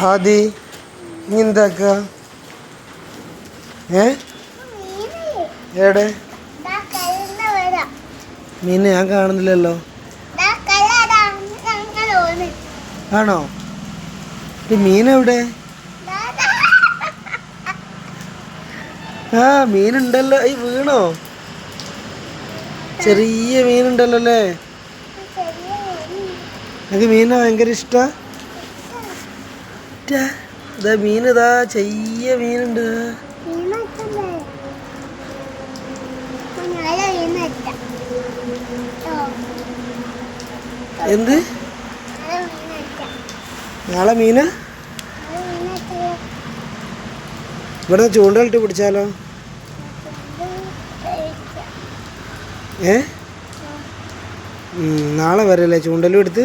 ആദി നീ എന്താക്ക എവിടെ മീൻ ഞാൻ കാണുന്നില്ലല്ലോ. ആണോ? മീൻ എവിടെ? ആ മീനുണ്ടല്ലോ. ഈ വീണോ? ചെറിയ മീനുണ്ടല്ലോ അല്ലേ? എനിക്ക് മീനെ ഭയങ്കര ഇഷ്ടാ. ഇതാ മീൻ, ഇതാ ചെറിയ മീനുണ്ട്. എന്ത് നാളെ മീന? ഇവിടെ ചൂണ്ടലിട്ട് പിടിച്ചാലോ? നാളെ വരല്ലേ ചൂണ്ടലും എടുത്ത്?